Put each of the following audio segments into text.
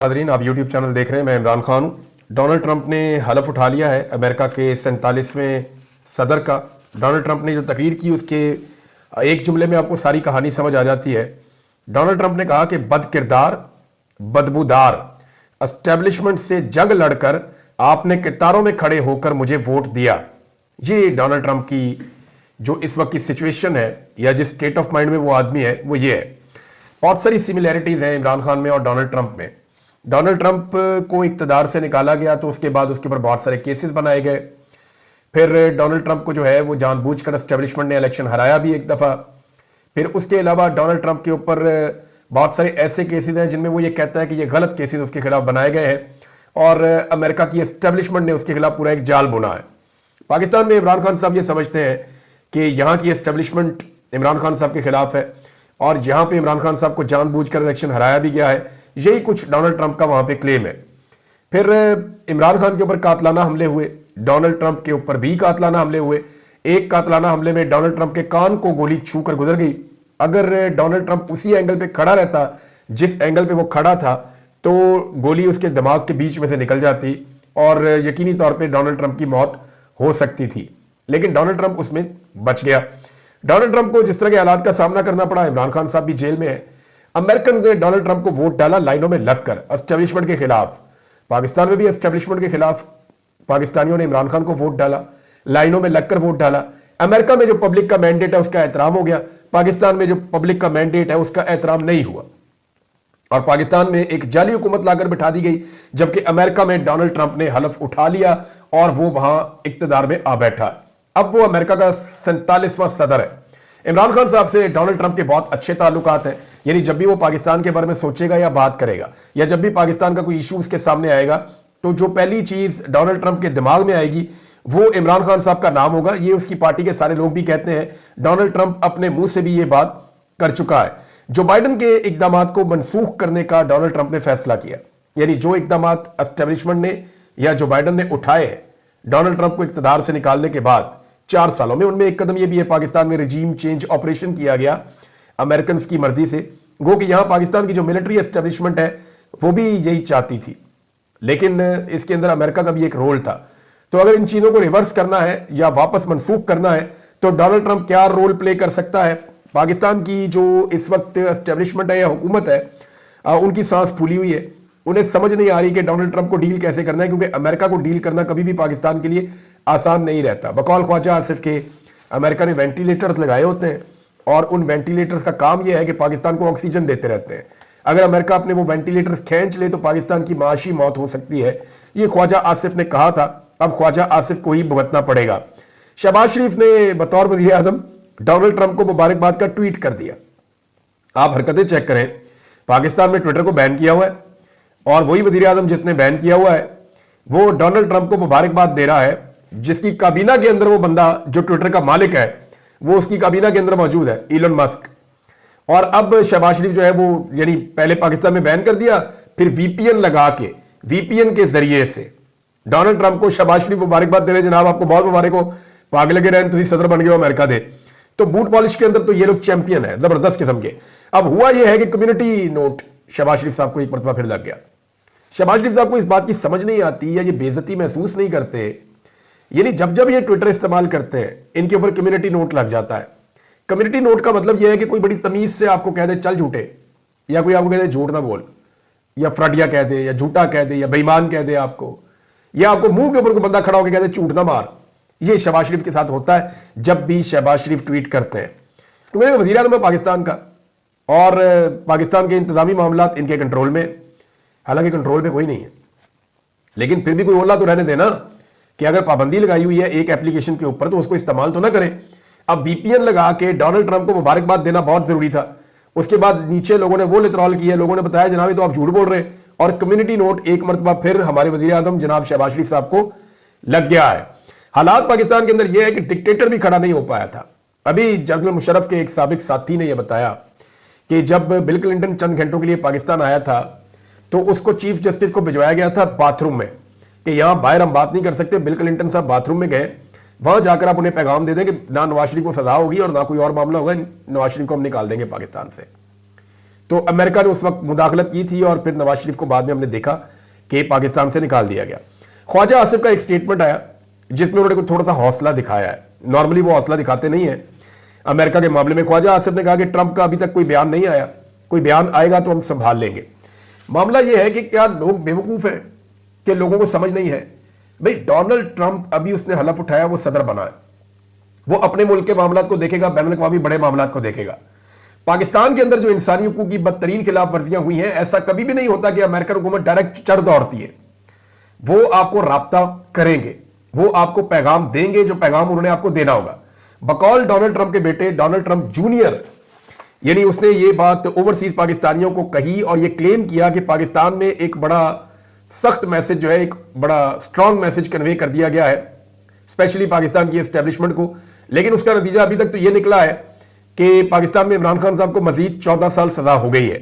Nadreen, आप YouTube channel देख रहे हैं। मैं इमरान खान हूँ। डोनाल्ड ट्रंप ने हलफ उठा लिया है अमेरिका के 47वें सदर का। डोनाल्ड ट्रंप ने जो तकरीर की उसके एक जुमले में आपको सारी कहानी समझ आ जाती है। डोनाल्ड ट्रंप ने कहा कि बदकिरदार, बदबूदार एस्टेब्लिशमेंट से जंग लड़कर आपने कतारों में खड़े होकर मुझे वोट दिया। ये डोनाल्ड ट्रंप की जो इस वक्त की सिचुएशन है या जिस स्टेट ऑफ माइंड में वो आदमी है वो ये है। बहुत सारी सिमिलैरिटीज हैं इमरान खान में और डोनाल्ड ट्रंप में। डोनाल्ड ट्रंप को इक़्तिदार से निकाला गया तो उसके बाद उसके ऊपर बहुत सारे केसेस बनाए गए। फिर डोनाल्ड ट्रंप को जो है वो जानबूझकर एस्टेब्लिशमेंट ने इलेक्शन हराया भी एक दफ़ा। फिर उसके अलावा डोनाल्ड ट्रंप के ऊपर बहुत सारे ऐसे केसेस हैं जिनमें वो ये कहता है कि ये गलत केसेस उसके खिलाफ बनाए गए हैं और अमेरिका की एस्टेब्लिशमेंट ने उसके खिलाफ पूरा एक जाल बुना है। पाकिस्तान में इमरान खान साहब ये समझते हैं कि यहाँ की एस्टेब्लिशमेंट इमरान खान साहब के खिलाफ है और जहाँ पे इमरान खान साहब को जानबूझकर इलेक्शन हराया भी गया है। यही कुछ डोनाल्ड ट्रंप का वहाँ पे क्लेम है। फिर इमरान खान के ऊपर कातलाना हमले हुए, डोनाल्ड ट्रंप के ऊपर भी कातलाना हमले हुए। एक कातलाना हमले में डोनाल्ड ट्रंप के कान को गोली छू कर गुजर गई। अगर डोनाल्ड ट्रंप उसी एंगल पे खड़ा रहता जिस एंगल पे वो खड़ा था तो गोली उसके दिमाग के बीच में से निकल जाती और यकीनी तौर पर डोनाल्ड ट्रंप की मौत हो सकती थी, लेकिन डोनाल्ड ट्रंप उसमें बच गया। डोनाल्ड ट्रंप को जिस तरह के हालात का सामना करना पड़ा, इमरान खान साहब भी जेल में है। अमेरिकन ने डोनाल्ड ट्रंप को वोट डाला लाइनों में लगकर एस्टेब्लिशमेंट के खिलाफ। पाकिस्तान में भी एस्टेब्लिशमेंट के खिलाफ पाकिस्तानियों ने इमरान खान को वोट डाला, लाइनों में लगकर वोट डाला। अमेरिका में जो पब्लिक का मैंडेट है उसका एहतराम हो गया, पाकिस्तान में जो पब्लिक का मैंडेट है उसका एहतराम नहीं हुआ और पाकिस्तान में एक जाली हुकूमत लाकर बिठा दी गई। जबकि अमेरिका में डोनाल्ड ट्रंप ने हलफ उठा लिया और वो वहां इक्तदार में आ बैठा। अब वो अमेरिका का 47वां सदर है। इमरान खान साहब से डोनाल्ड ट्रंप के बहुत अच्छे ताल्लुकात हैं, यानी जब भी वो पाकिस्तान के बारे में सोचेगा या बात करेगा या जब भी पाकिस्तान का कोई इशू उसके सामने आएगा तो जो पहली चीज डोनाल्ड ट्रंप के दिमाग में आएगी वो इमरान खान साहब का नाम होगा। ये उसकी पार्टी के सारे लोग भी कहते हैं। डोनाल्ड ट्रंप अपने मुंह से भी ये बात कर चुका है। जो बाइडन के इकदाम को मनसूख करने का डोनाल्ड ट्रंप ने फैसला किया, यानी जो इकदाम एस्टेब्लिशमेंट ने या जो बाइडन ने उठाए हैं डोनाल्ड ट्रंप को इक़्तिदार से निकालने के बाद 4 सालों में, उनमें एक कदम यह भी है पाकिस्तान में रिजीम चेंज ऑपरेशन किया गया अमेरिकन की मर्जी से। गो कि यहां पाकिस्तान की जो मिलिट्री एस्टेब्लिशमेंट है वो भी यही चाहती थी, लेकिन इसके अंदर अमेरिका का भी एक रोल था। तो अगर इन चीजों को रिवर्स करना है या वापस मनसूख करना है तो डोनाल्ड ट्रंप क्या रोल प्ले कर सकता है। पाकिस्तान की जो इस वक्त एस्टेब्लिशमेंट है या हुकूमत है उनकी सांस फूली हुई है। उन्हें समझ नहीं आ रही कि डोनाल्ड ट्रंप को डील कैसे करना है, क्योंकि अमेरिका को डील करना कभी भी पाकिस्तान के लिए आसान नहीं रहता। बकौल ख्वाजा आसिफ के अमेरिका ने वेंटिलेटर्स लगाए होते हैं और उन वेंटिलेटर्स का काम यह है कि पाकिस्तान को ऑक्सीजन देते रहते हैं। अगर अमेरिका अपने वो वेंटिलेटर्स खींच ले तो पाकिस्तान की माशी मौत हो सकती है। ये ख्वाजा आसिफ ने कहा था, अब ख्वाजा आसिफ को ही भुगतना पड़ेगा। शहबाज शरीफ ने बतौर वज़ीर आज़म डोनाल्ड ट्रंप को मुबारकबाद का ट्वीट कर दिया। आप हरकतें चेक करें, पाकिस्तान में ट्विटर को बैन किया हुआ है और वही वज़ीर आज़म जिसने बैन किया हुआ है वो डोनाल्ड ट्रंप को मुबारकबाद दे रहा है, जिसकी काबीना के अंदर वो बंदा जो ट्विटर का मालिक है वो उसकी काबीना के अंदर मौजूद है, इलोन मस्क। और अब शहबाज शरीफ जो है वो यानी पहले पाकिस्तान में बैन कर दिया, फिर वीपीएन लगा के वीपीएन के जरिए से डोनाल्ड ट्रंप को शहबाज शरीफ मुबारकबाद दे रहे, जनाब आपको बहुत मुबारक हो, पाग लगे रहे, तुम सदर बन गए हो अमेरिका दे। तो बूट पॉलिश के अंदर तो ये लोग चैंपियन है, जबरदस्त किस्म के। अब हुआ यह है कि कम्युनिटी नोट शहबाज शरीफ साहब को एक मरतबा फिर लग गया। शहबाज शरीफ साहब को इस बात की समझ नहीं आती या ये बेइज्जती महसूस नहीं करते, यानी जब जब ये ट्विटर इस्तेमाल करते हैं इनके ऊपर कम्युनिटी नोट लग जाता है। कम्युनिटी नोट का मतलब यह है कि कोई बड़ी तमीज से आपको कह दे चल झूठे, या कोई आपको कह दे झूठ ना बोल, या फ्रडिया कह दे, या झूठा कह दे, या बेईमान कह दे आपको, या आपको मुंह के ऊपर कोई बंदा खड़ा होकर कह दे झूठ ना मार। ये शहबाज शरीफ के साथ होता है जब भी शहबाज शरीफ ट्वीट करते हैं। तो मैं वज़ीर आज़म है पाकिस्तान का और पाकिस्तान के इंतजामी मामलात इनके कंट्रोल में, हालांकि कंट्रोल में कोई नहीं है, लेकिन फिर भी कोई ओला तो रहने देना कि अगर पाबंदी लगाई हुई है एक एप्लीकेशन के ऊपर तो उसको इस्तेमाल तो ना करें। अब वीपीएन लगा के डोनाल्ड ट्रंप को मुबारकबाद देना बहुत जरूरी था। उसके बाद नीचे लोगों ने वो लितरॉल किया, लोगों ने बताया जनाब तो आप झूठ बोल रहे हैं, और कम्युनिटी नोट एक मरतबा फिर हमारे वज़ीर आज़म जनाब शहबाज शरीफ साहब को लग गया है। हालात पाकिस्तान के अंदर यह है कि डिक्टेटर भी खड़ा नहीं हो पाया था। अभी जनरल मुशर्रफ के एक साबिक साथी ने यह बताया कि जब बिल क्लिंटन चंद घंटों के लिए पाकिस्तान आया था तो उसको चीफ जस्टिस को भिजवाया गया था बाथरूम में कि यहां बाहर हम बात नहीं कर सकते। बिल क्लिंटन साहब बाथरूम में गए, वहां जाकर आप उन्हें पैगाम दे दें कि ना नवाज शरीफ को सजा होगी और ना कोई और मामला होगा, नवाज शरीफ को हम निकाल देंगे पाकिस्तान से। तो अमेरिका ने उस वक्त मुदाखलत की थी और फिर नवाज शरीफ को बाद में हमने देखा कि पाकिस्तान से निकाल दिया गया। ख्वाजा आसिफ का एक स्टेटमेंट आया जिसमें उन्होंने थोड़ा सा हौसला दिखाया है। नॉर्मली वो हौसला दिखाते नहीं है अमेरिका के मामले में। ख्वाजा आसिफ ने कहा कि ट्रंप का अभी तक कोई बयान नहीं आया, कोई बयान आएगा तो हम संभाल लेंगे। मामला यह है कि क्या लोग बेवकूफ़ हैं कि लोगों को समझ नहीं है? भाई डोनाल्ड ट्रंप अभी उसने हलफ उठाया, वो सदर बना है, वो अपने मुल्क के मामलात को देखेगा, बैनुल अक़वामी बड़े मामलात को देखेगा। पाकिस्तान के अंदर जो इंसानी हुकूक की बदतरीन खिलाफ वर्जियां हुई हैं, ऐसा कभी भी नहीं होता कि अमेरिकन हुकूमत डायरेक्ट चढ़ दौड़ती है। वो आपको राब्ता करेंगे, वो आपको पैगाम देंगे जो पैगाम उन्होंने आपको देना होगा। बकौल डोनाल्ड ट्रंप के बेटे डोनाल्ड ट्रंप जूनियर, यानी उसने ये बात ओवरसीज पाकिस्तानियों को कही और ये क्लेम किया कि पाकिस्तान में एक बड़ा सख्त मैसेज जो है, एक बड़ा स्ट्रांग मैसेज कन्वे कर दिया गया है स्पेशली पाकिस्तान की एस्टेब्लिशमेंट को। लेकिन उसका नतीजा अभी तक तो ये निकला है कि पाकिस्तान में इमरान खान साहब को मजीद 14 साल सजा हो गई है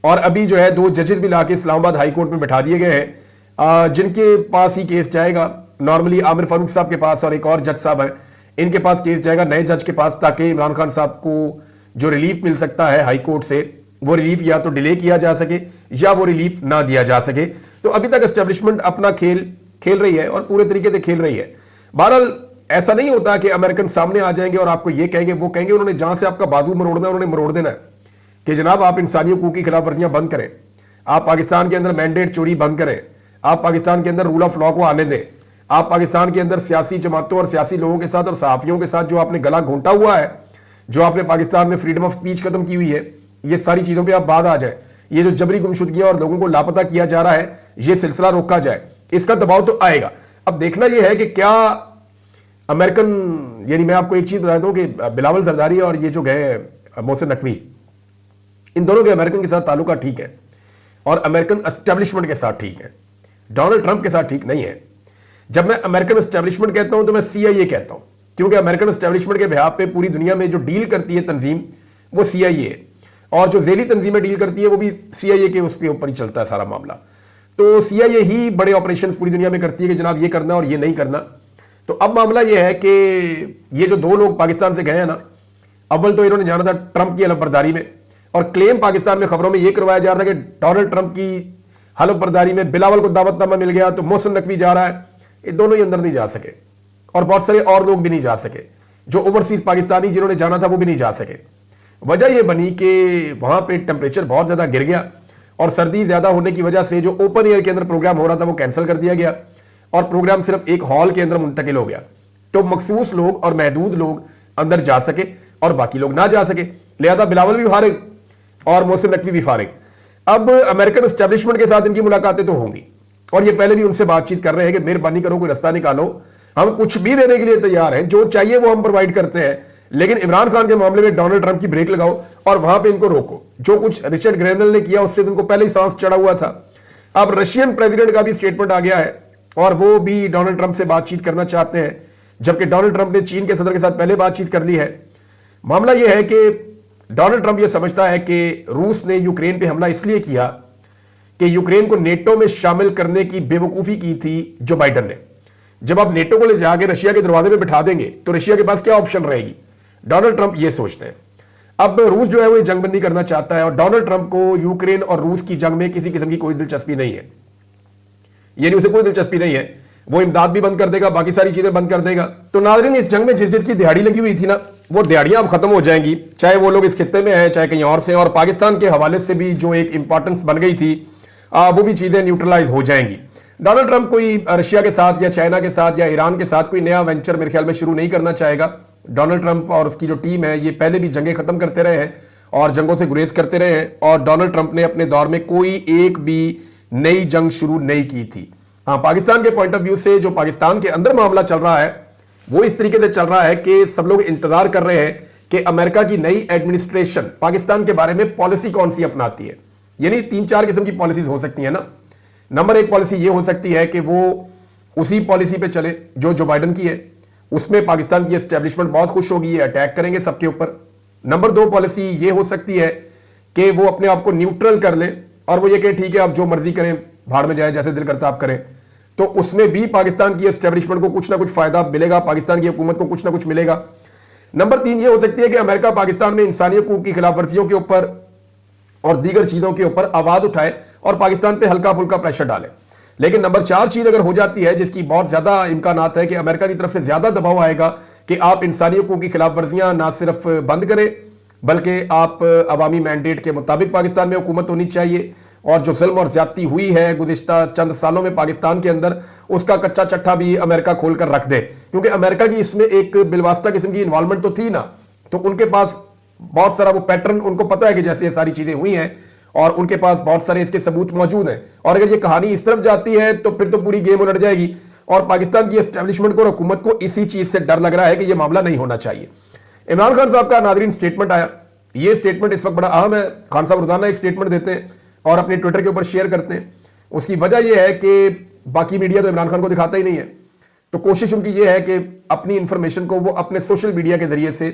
और अभी जो है 2 जजेस भी लाके इस्लामाबाद हाई कोर्ट में बैठा दिए गए हैं जिनके पास ही केस जाएगा। नॉर्मली आमिर फारूक साहब के पास और एक और जज साहब हैं, इनके पास केस जाएगा नए जज के पास, ताकि इमरान खान साहब को जो रिलीफ मिल सकता है हाई कोर्ट से, वो रिलीफ या तो डिले किया जा सके या वो रिलीफ ना दिया जा सके। तो अभी तक एस्टेब्लिशमेंट अपना खेल खेल रही है और पूरे तरीके से खेल रही है। बहरहाल ऐसा नहीं होता कि अमेरिकन सामने आ जाएंगे और आपको ये कहेंगे वो कहेंगे। उन्होंने जहां से आपका बाजू मरोड़ना है उन्होंने मरोड़ देना है कि जनाब आप इंसानी हुकूक की खिलाफ वर्जियां बंद करें, आप पाकिस्तान के अंदर मैंडेट चोरी बंद करें, आप पाकिस्तान के अंदर रूल ऑफ लॉ को आने दें, आप पाकिस्तान के अंदर सियासी जमातों और सियासी लोगों के साथ और सहाफियों के साथ जो आपने गला घोंटा हुआ है, जो आपने पाकिस्तान में फ्रीडम ऑफ स्पीच खत्म की हुई है, ये सारी चीज़ों पर आप बाद आ जाए। ये जो जबरी गुमशुदगियां और लोगों को लापता किया जा रहा है, ये सिलसिला रोका जाए, इसका दबाव तो आएगा। अब देखना यह है कि क्या अमेरिकन, यानी मैं आपको एक चीज बता दूं कि बिलावल जरदारी और ये जो गए मोहसिन नकवी, इन दोनों के अमेरिकन के साथ ताल्लुका ठीक है और अमेरिकन एस्टेब्लिशमेंट के साथ ठीक है, डोनाल्ड ट्रंप के साथ ठीक नहीं है। जब मैं अमेरिकन एस्टेब्लिशमेंट कहता हूं तो मैं CIA कहता हूं, क्योंकि अमेरिकन एस्टेब्लिशमेंट के बिहाफ पे पूरी दुनिया में जो डील करती है तंजीम वो CIA है और जो जेली तंजीमें डील करती है वो भी CIA के उसके ऊपर ही चलता है सारा मामला। तो CIA ही बड़े ऑपरेशन पूरी दुनिया में करती है कि जनाब ये करना और ये नहीं करना। तो अब मामला यह है कि ये जो 2 लोग पाकिस्तान से गए हैं ना, अव्वल तो इन्होंने जाना था ट्रंप की हलफबरदारी में और क्लेम पाकिस्तान में खबरों में यह करवाया जा रहा था कि डोनाल्ड ट्रंप की हलफबरदारी में बिलावल को दावतनामा मिल गया तो मोहसिन नकवी जा रहा है। ये दोनों ही अंदर नहीं जा सके और बहुत सारे और लोग भी नहीं जा सके, जो ओवरसीज पाकिस्तानी जिन्होंने जाना था वो भी नहीं जा सके। वजह यह बनी कि वहां पर टेम्परेचर बहुत ज्यादा गिर गया और सर्दी ज्यादा होने की वजह से जो ओपन एयर के अंदर प्रोग्राम हो रहा था वो कैंसिल कर दिया गया और प्रोग्राम सिर्फ एक हॉल के अंदर मुंतकिल हो गया। तो मखसूस लोग और महदूद लोग अंदर जा सके और बाकी लोग ना जा सके, लिहाजा बिलावल भी फारिग और मोहसिन नकवी भी फारिग। अब अमेरिकन एस्टेब्लिशमेंट के साथ इनकी मुलाकातें तो होंगी और ये पहले भी उनसे बातचीत कर रहे हैं कि मेहरबानी करो कोई रास्ता निकालो, हम कुछ भी देने के लिए तैयार हैं, जो चाहिए वो हम प्रोवाइड करते हैं, लेकिन इमरान खान के मामले में डोनाल्ड ट्रंप की ब्रेक लगाओ और वहां पे इनको रोको। जो कुछ रिचर्ड ग्रेनल ने किया उससे इनको पहले ही सांस चढ़ा हुआ था। अब रशियन प्रेसिडेंट का भी स्टेटमेंट आ गया है और वो भी डोनाल्ड ट्रंप से बातचीत करना चाहते हैं, जबकि डोनाल्ड ट्रंप ने चीन के सदर के साथ पहले बातचीत कर ली है। मामला यह है कि डोनाल्ड ट्रंप यह समझता है कि रूस ने यूक्रेन पे हमला इसलिए किया कि यूक्रेन को नेटो में शामिल करने की बेवकूफ़ी की थी जो बाइडन ने। जब आप नेटो को ले जाके रशिया के दरवाजे पे बिठा देंगे तो रशिया के पास क्या ऑप्शन रहेगी? डोनाल्ड ट्रंप ये सोचते हैं। अब रूस जो है वो जंगबंदी करना चाहता है और डोनाल्ड ट्रंप को यूक्रेन और रूस की जंग में किसी किस्म की कोई दिलचस्पी नहीं है, यानी उसे कोई दिलचस्पी नहीं है। वो इमदाद भी बंद कर देगा, बाकी सारी चीजें बंद कर देगा। तो नाज़रीन, इस जंग में जिस जिसकी दिहाड़ी लगी हुई थी ना, वो दिहाड़ियां अब खत्म हो जाएंगी, चाहे वो लोग इस खित्ते में हैं चाहे कहीं और से। और पाकिस्तान के हवाले से भी जो एक इंपॉर्टेंस बन गई थी वो भी चीजें न्यूट्रलाइज हो जाएंगी। डोनाल्ड ट्रंप कोई रशिया के साथ या चाइना के साथ या ईरान के साथ कोई नया वेंचर मेरे ख्याल में शुरू नहीं करना चाहेगा। डोनाल्ड ट्रंप और उसकी जो टीम है ये पहले भी जंगें खत्म करते रहे हैं और जंगों से गुरेज करते रहे हैं और डोनाल्ड ट्रंप ने अपने दौर में कोई एक भी नई जंग शुरू नहीं की थी। हाँ, पाकिस्तान के पॉइंट ऑफ व्यू से जो पाकिस्तान के अंदर मामला चल रहा है वो इस तरीके से चल रहा है कि सब लोग इंतजार कर रहे हैं कि अमेरिका की नई एडमिनिस्ट्रेशन पाकिस्तान के बारे में पॉलिसी कौन सी अपनाती है। यानी 3-4 किस्म की पॉलिसीज हो सकती है ना। नंबर 1 पॉलिसी ये हो सकती है कि वो उसी पॉलिसी पे चले जो बाइडन की है, उसमें पाकिस्तान की एस्टेब्लिशमेंट बहुत खुश होगी, ये अटैक करेंगे सबके ऊपर। नंबर 2 पॉलिसी ये हो सकती है कि वो अपने आप को न्यूट्रल कर ले और वो ये कहे ठीक है आप जो मर्जी करें, भाड़ में जाए, जैसे दिल करता आप करें। तो उसमें भी पाकिस्तान की एस्टेब्लिशमेंट को कुछ ना कुछ फायदा मिलेगा, पाकिस्तान की हुकूमत को कुछ ना कुछ मिलेगा। नंबर 3 ये हो सकती है कि अमेरिका पाकिस्तान में इंसानी हकूक की खिलाफ वर्जियों के ऊपर और दीगर चीज़ों के ऊपर आवाज़ उठाए और पाकिस्तान पे हल्का फुल्का प्रेशर डाले। लेकिन नंबर 4 चीज़ अगर हो जाती है, जिसकी बहुत ज़्यादा इम्कानात है कि अमेरिका की तरफ से ज़्यादा दबाव आएगा कि आप इंसानी हकूक़ की खिलाफ वर्जियाँ ना सिर्फ बंद करें बल्कि आप अवामी मैंडेट के मुताबिक पाकिस्तान में हुकूमत होनी चाहिए, और जो जुल्म और ज़्यादती हुई है गुज़िश्ता चंद सालों में पाकिस्तान के अंदर, उसका कच्चा चट्टा भी अमेरिका खोल कर रख दे। क्योंकि अमेरिका की इसमें एक बिलवास्ता किस्म की इन्वॉल्वमेंट तो थी ना, तो उनके पास बहुत सारा वो पैटर्न उनको पता है कि जैसे ये सारी चीज़ें हुई हैं और उनके पास बहुत सारे इसके सबूत मौजूद हैं। और अगर ये कहानी इस तरफ जाती है तो फिर तो पूरी गेम उलट जाएगी, और पाकिस्तान की एस्टेब्लिशमेंट को और हुकूमत को इसी चीज़ से डर लग रहा है कि यह मामला नहीं होना चाहिए। इमरान खान साहब का नाज़रीन स्टेटमेंट आया। ये स्टेटमेंट इस वक्त बड़ा अहम है। खान साहब रोजाना एक स्टेटमेंट देते हैं और अपने ट्विटर के ऊपर शेयर करते हैं। उसकी वजह यह है कि बाकी मीडिया तो इमरान खान को दिखाता ही नहीं है, तो कोशिश उनकी ये है कि अपनी इंफॉर्मेशन को वो अपने सोशल मीडिया के जरिए से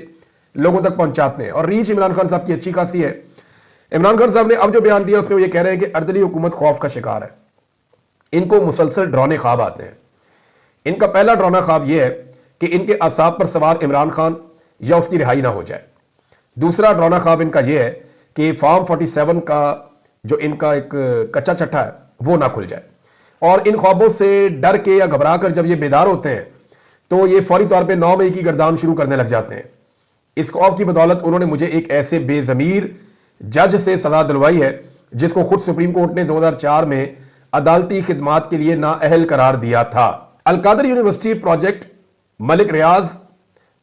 लोगों तक पहुंचाते हैं, और रीच इमरान खान साहब की अच्छी खासी है। इमरान खान साहब ने अब जो बयान दिया उसमें वो ये कह रहे हैं कि अर्दली हुकूमत खौफ का शिकार है, इनको मुसलसल डरावने ख्वाब आते हैं। इनका पहला डरावना ख्वाब यह है कि इनके असाब पर सवार इमरान खान या उसकी रिहाई ना हो जाए। दूसरा डरावना ख्वाब इनका यह है कि फार्म 47 का जो इनका एक कच्चा चट्टा है वो ना खुल जाए। और इन ख्वाबों से डर के या घबरा कर जब ये बेदार होते हैं तो ये फौरी तौर पे 9 मई की गर्दान शुरू करने लग जाते हैं। इस खौफ की बदौलत उन्होंने मुझे एक ऐसे बेज़मीर जज से सजा दिलवाई है जिसको खुद सुप्रीम कोर्ट ने 2004 में अदालती खिदमात के लिए नाअहल करार दिया था। अलकादर यूनिवर्सिटी प्रोजेक्ट मलिक रियाज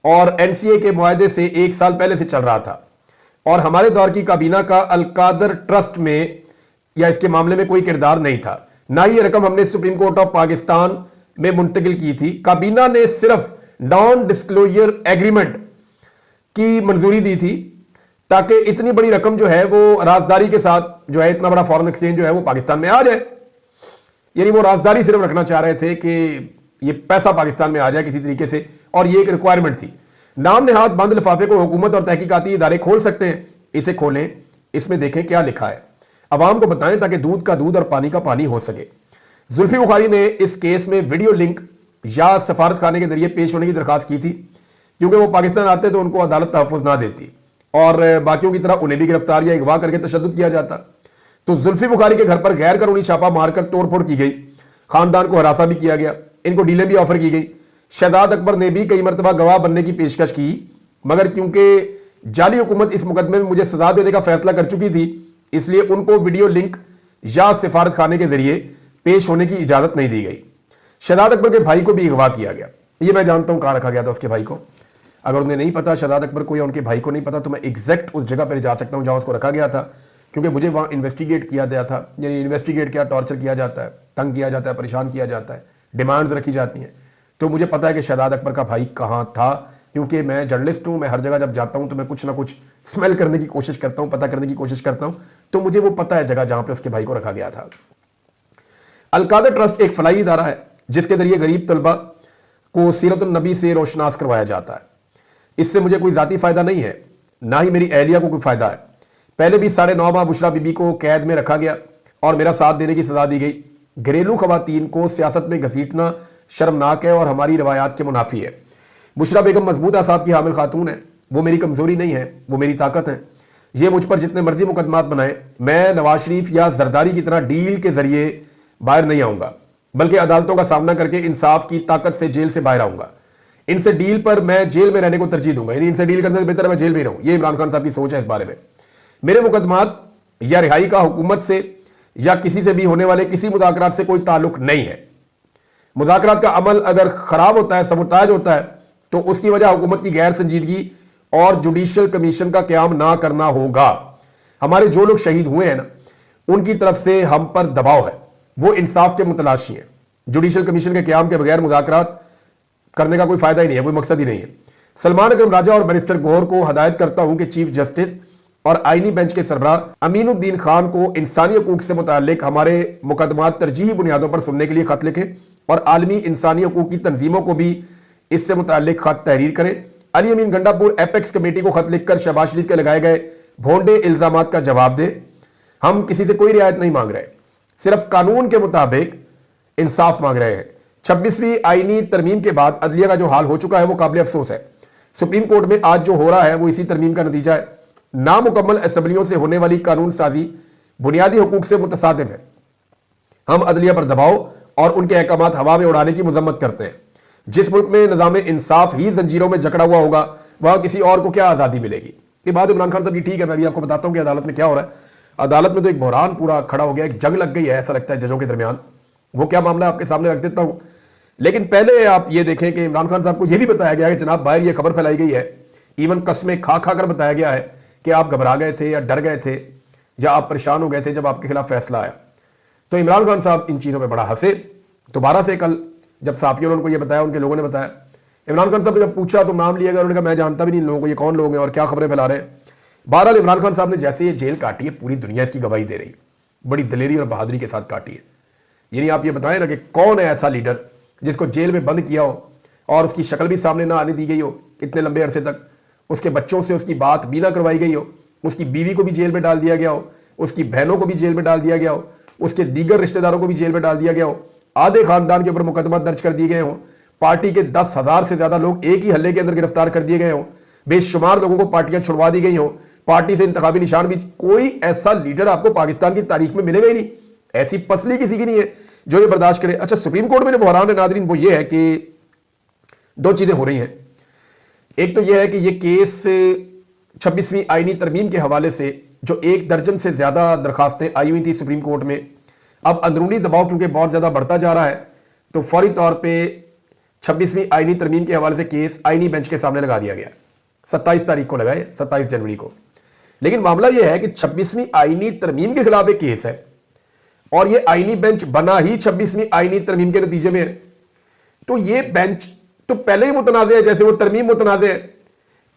और एनसीए के मुआहदे से 1 साल पहले से चल रहा था, और हमारे दौर की काबीना का अलकादर ट्रस्ट में या इसके मामले में कोई किरदार नहीं था। ना ही ये रकम हमने सुप्रीम कोर्ट ऑफ पाकिस्तान में मुंतकिल की थी। काबीना ने सिर्फ नॉन डिस्क्लोजर एग्रीमेंट की मंजूरी दी थी ताकि इतनी बड़ी रकम जो है वो राजदारी के साथ जो है, इतना बड़ा फॉरेन एक्सचेंज जो है वो पाकिस्तान में आ जाए। यानी वो राजदारी सिर्फ रखना चाह रहे थे कि ये पैसा पाकिस्तान में आ जाए किसी तरीके से, और ये एक रिक्वायरमेंट थी। नाम नेहाद बंद लिफाफे को हुकूमत और तहकीकाती इदारे खोल सकते हैं। इसे खोलें, इसमें देखें क्या लिखा है, अवाम को बताएं ताकि दूध का दूध और पानी का पानी हो सके। जुल्फी बुखारी ने इस केस में वीडियो लिंक या सफारत खाने के जरिए पेश होने की दरखास्त की थी, क्योंकि वो पाकिस्तान आते तो उनको अदालत तहफ़्फ़ुज़ ना देती और बाकियों की तरह उन्हें भी गिरफ्तार या अगवा करके तशद्दुद किया जाता। तो जुल्फी बुखारी के घर पर गैर कानूनी छापा मारकर तोड़फोड़ की गई, खानदान को हरासा भी किया गया, इनको डीलें भी ऑफर की गई। शहजाद अकबर ने भी कई मरतबा गवाह बनने की पेशकश की, मगर क्योंकि जाली हुकूमत इस मुकदमे में मुझे सजा देने का फैसला कर चुकी थी, इसलिए उनको वीडियो लिंक या सिफारत खाने के जरिए पेश होने की इजाजत नहीं दी गई। शहजाद अकबर के भाई को भी अगवा किया गया। ये मैं जानता हूं कहां रखा गया था उसके भाई को। अगर उन्हें नहीं पता, शहजाद अकबर को या उनके भाई को नहीं पता, तो मैं एग्जैक्ट उस जगह पर जा सकता हूं जहां उसको रखा गया था, क्योंकि मुझे वहां इन्वेस्टिगेट किया गया था। यानी इन्वेस्टिगेट क्या, टॉर्चर किया जाता है, तंग किया जाता है, परेशान किया जाता है, डिमांड्स रखी जाती हैं। तो मुझे पता है कि शहजाद अकबर का भाई कहाँ था, क्योंकि मैं जर्नलिस्ट हूँ। मैं हर जगह जब जाता हूँ तो मैं कुछ ना कुछ स्मेल करने की कोशिश करता हूँ, पता करने की कोशिश करता हूँ, तो मुझे वो पता है जगह जहाँ पे उसके भाई को रखा गया था। अलकादर ट्रस्ट एक फलाही इदारा है जिसके जरिए गरीब तलबा को सीरतुन नबी से रोशनास करवाया जाता है। इससे मुझे कोई ज़ाती फ़ायदा नहीं है, ना ही मेरी अहलिया को कोई फ़ायदा है। पहले भी 9.5 माह बुशरा बीबी को कैद में रखा गया और मेरा साथ देने की सजा दी गई। घरेलू खवातीन को सियासत में घसीटना शर्मनाक है और हमारी रवायात के मुनाफी है। बुशरा बेगम मजबूत आसाब की हामिल खातून है, वो मेरी कमज़ोरी नहीं है, वो मेरी ताकत है। ये मुझ पर जितने मर्जी मुकदमात बनाए, मैं नवाज शरीफ या जरदारी की तरह डील के जरिए बाहर नहीं आऊँगा, बल्कि अदालतों का सामना करके इंसाफ की ताकत से जेल से बाहर आऊँगा। इनसे डील पर मैं जेल में रहने को तरजीह दूंगा, यानी इनसे डील करने से बेहतर है मैं जेल में रहूँ। ये इमरान खान साहब की सोच है इस बारे में। मेरे मुकदमात या रिहाई का हुकूमत से या किसी से भी होने वाले किसी मुज़ाकरात से कोई ताल्लुक नहीं है। मुज़ाकरात का अमल अगर खराब होता है, सबूताज होता है, तो उसकी वजह हुकूमत की गैर संजीदगी और जुडिशल कमीशन का क़याम ना करना होगा। हमारे जो लोग शहीद हुए हैं ना, उनकी तरफ से हम पर दबाव है, वो इंसाफ के मुतलाशी हैं। जुडिशल कमीशन के क़याम के बगैर मुज़ाकरात करने का कोई फ़ायदा ही नहीं है, कोई मकसद ही नहीं है। सलमान अकरम राजा और बैरिस्टर गौहर को हदायत करता हूं कि चीफ जस्टिस और आईनी बेंच के सरबराह अमीनुद्दीन खान को इंसानी हकूक से मुताल्लिक हमारे मुकदमात तरजीही बुनियादों पर सुनने के लिए खत लिखें और आलमी इंसानी हकूक की तंजीमों को भी इससे मुताल्लिक खत तहरीर करें। अली अमीन गंडापुर एपेक्स कमेटी को खत लिखकर शहबाज शरीफ के लगाए गए भोंडे इल्जामात का जवाब दे। हम किसी से कोई रियायत नहीं मांग रहे, सिर्फ कानून के मुताबिक इंसाफ मांग रहे हैं। 26वीं आईनी तरमीम के बाद अदलिया का जो हाल हो चुका है वो काबिल अफसोस है। सुप्रीम कोर्ट में आज जो हो रहा है वो इसी तरमीम का नतीजा है। नामुकम्मल असम्बलियों से होने वाली कानून साजी बुनियादी हुकूक से मुतसादिम है। हम अदलिया पर दबाव और उनके अहकामात हवा में उड़ाने की मजम्मत करते हैं। जिस मुल्क में निज़ाम इंसाफ ही जंजीरों में जकड़ा हुआ होगा वहां किसी और को क्या आज़ादी मिलेगी। ये बात इमरान खान साहब की ठीक है, मैं भी आपको बताता हूं कि अदालत में क्या हो रहा है। अदालत में तो एक बहरान पूरा खड़ा हो गया, एक जंग लग गई है ऐसा लगता है जजों के दरमियान। वो क्या मामला आपके सामने रख देता हूं, लेकिन पहले आप ये देखें कि इमरान खान साहब को यह भी बताया गया कि जनाब बाहर ये खबर फैलाई गई है, इवन कस्में खा खा कर बताया गया है कि आप घबरा गए थे या डर गए थे या आप परेशान हो गए थे जब आपके खिलाफ फैसला आया। तो इमरान खान साहब इन चीज़ों पर बड़ा हंसे। दोबारा से कल जब साफियों ने उनको ये बताया, उनके लोगों ने बताया, इमरान खान साहब ने जब पूछा तो नाम लिया गया, उन्होंने कहा मैं जानता भी नहीं इन लोगों को, ये कौन लोग हैं और क्या खबरें फैला रहे हैं। बहरहाल इमरान खान साहब ने जैसे ये जेल काटी है, पूरी दुनिया इसकी गवाही दे रही, बड़ी दलेरी और बहादुरी के साथ काटी है। यानी आप ये बताएं ना कि कौन है ऐसा लीडर जिसको जेल में बंद किया हो और उसकी शक्ल भी सामने ना आने दी गई हो इतने लंबे अरसे तक, उसके बच्चों से उसकी बात भी ना करवाई गई हो, उसकी बीवी को भी जेल में डाल दिया गया हो, उसकी बहनों को भी जेल में डाल दिया गया हो, उसके दीगर रिश्तेदारों को भी जेल में डाल दिया गया हो, आधे खानदान के ऊपर मुकदमा दर्ज कर दिए गए हों, पार्टी के 10,000 से ज्यादा लोग एक ही हल्ले के अंदर गिरफ्तार कर दिए गए हों, बेशुमार लोगों को पार्टियां छुड़वा दी गई हों, पार्टी से इंतखाबी निशान भी। कोई ऐसा लीडर आपको पाकिस्तान की तारीख में मिलेगा ही नहीं, ऐसी पसली किसी की नहीं है जो ये बर्दाश्त करे। अच्छा, सुप्रीम कोर्ट में जो बहरान है नादरीन वो ये है कि दो चीजें हो रही हैं। एक तो यह है कि ये केस 26वीं आईनी तरमीम के हवाले से जो 1 दर्जन से ज्यादा दरखास्तें आई हुई थी सुप्रीम कोर्ट में, अब अंदरूनी दबाव क्योंकि बहुत ज्यादा बढ़ता जा रहा है तो फौरी तौर पर 26वीं आईनी तरमीम के हवाले से केस आईनी बेंच के सामने लगा दिया गया। 27 तारीख को लगाए, 27 जनवरी को। लेकिन मामला यह है कि 26वीं आईनी तरमीम के खिलाफ एक केस है और यह आईनी बेंच बना ही 26वीं आईनी तरमीम के नतीजे में है। तो यह बेंच तो पहले ही मुतनाज़ है, जैसे वो तरमीम मुतनाज़ है।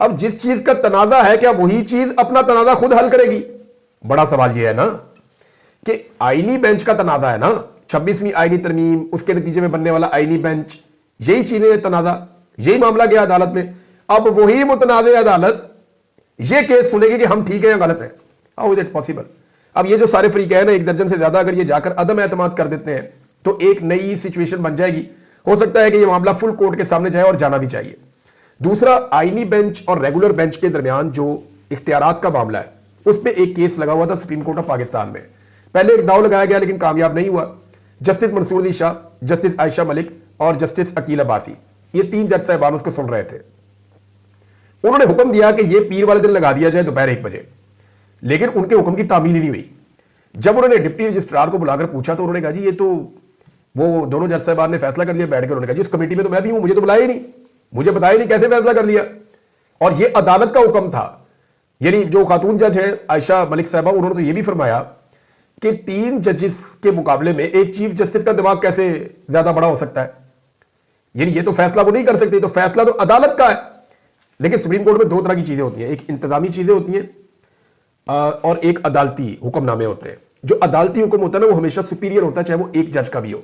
अब जिस चीज का तनाज़ा है क्या वही चीज अपना तनाज़ा खुद हल करेगी? बड़ा सवाल यह है ना कि आईनी बेंच का तनाज़ा है ना, 26वीं आईनी तरमीम, उसके नतीजे में बनने वाला आईनी बेंच, यही चीजें तनाज़ा, यही मामला गया अदालत में। अब वही मुतनाज़ अदालत ये केस सुनेगी कि हम ठीक है या गलत है। How is it possible? अब ये जो सारे फरीकैन है 1 दर्जन से ज्यादा, अगर ये जाकर अदम एतमाद कर देते हैं तो एक नई सिचुएशन बन जाएगी। हो सकता है कि ये मामला फुल कोर्ट के सामने जाए और जाना भी चाहिए। दूसरा, आईनी बेंच और रेगुलर बेंच के दरमियान जो इख्तियारात का मामला है उस पर एक केस लगा हुआ था सुप्रीम कोर्ट ऑफ पाकिस्तान में। पहले एक दाव लगाया गया लेकिन कामयाब नहीं हुआ। जस्टिस मंसूर अली शाह, जस्टिस आयशा मलिक और जस्टिस अकील अब्बासी, ये 3 जज साहबान उसको सुन रहे थे। उन्होंने हुक्म दिया कि यह पीर वाले दिन लगा दिया जाए दोपहर 1 बजे, लेकिन उनके हुक्म की तामील ही नहीं हुई। जब उन्होंने डिप्टी रजिस्ट्रार को बुलाकर पूछा तो उन्होंने कहा जी ये तो वो दोनों जज साहबान ने फैसला कर लिया बैठ कर। उन्होंने कहा जी उस कमेटी में तो मैं भी हूं, मुझे तो बुलाया ही नहीं, मुझे बताया ही नहीं कैसे फैसला कर लिया। और ये अदालत का हुक्म था। यानी जो खातून जज है आयशा मलिक साहबा, उन्होंने तो ये भी फरमाया कि 3 जजेस के मुकाबले में एक चीफ जस्टिस का दिमाग कैसे ज्यादा बड़ा हो सकता है। यानी ये तो फैसला वो नहीं कर सकते, तो फैसला तो अदालत का है। लेकिन सुप्रीम कोर्ट में 2 तरह की चीजें होती हैं, एक इंतजामी चीजें होती हैं और एक अदालती हुक्मनामे होते हैं। जो अदालती हुक्म होता है ना वो हमेशा सुपीरियर होता है, चाहे वो एक जज का भी हो।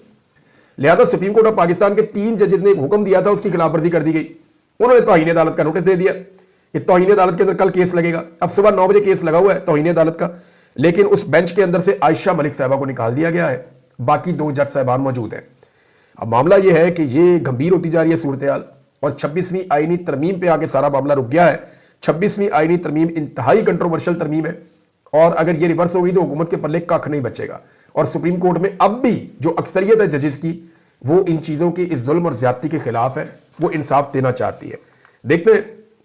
लिहाजा सुप्रीम कोर्ट ऑफ पाकिस्तान के 3 जजेस ने एक हुक्म दिया था, उसकी खिलाफवर्जी कर दी गई। उन्होंने तौहीन अदालत का नोटिस दे दिया कि तौहीन अदालत के अंदर कल केस लगेगा। अब सुबह 9 बजे केस लगा हुआ है तौहीन अदालत का, लेकिन उस बेंच के अंदर से आयशा मलिक साहबा को निकाल दिया गया है, बाकी 2 जज साहबान मौजूद हैं। अब मामला यह है कि ये गंभीर होती जा रही है सूरत-ए-हाल और 26वीं आईनी तरमीम पे आके सारा मामला रुक गया है। 26वीं आईनी तरमीम इंतहाई कंट्रोवर्शियल तरमीम है और अगर ये रिवर्स होगी तो हुकूमत के पल्ले कख नहीं बचेगा। और सुप्रीम कोर्ट में अब भी जो अक्सरियत है जजेस की, वो इन चीज़ों की, इस जुल्म और ज्यादती के खिलाफ है, वो इंसाफ देना चाहती है। देखते हैं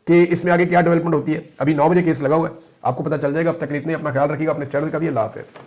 कि इसमें आगे क्या डेवलपमेंट होती है। अभी 9 बजे केस लगा हुआ है, आपको पता चल जाएगा। अब तक इतने, अपना ख्याल रखिएगा, अपने स्टैंडर्ड का भी। अल्लाह हाफिज़।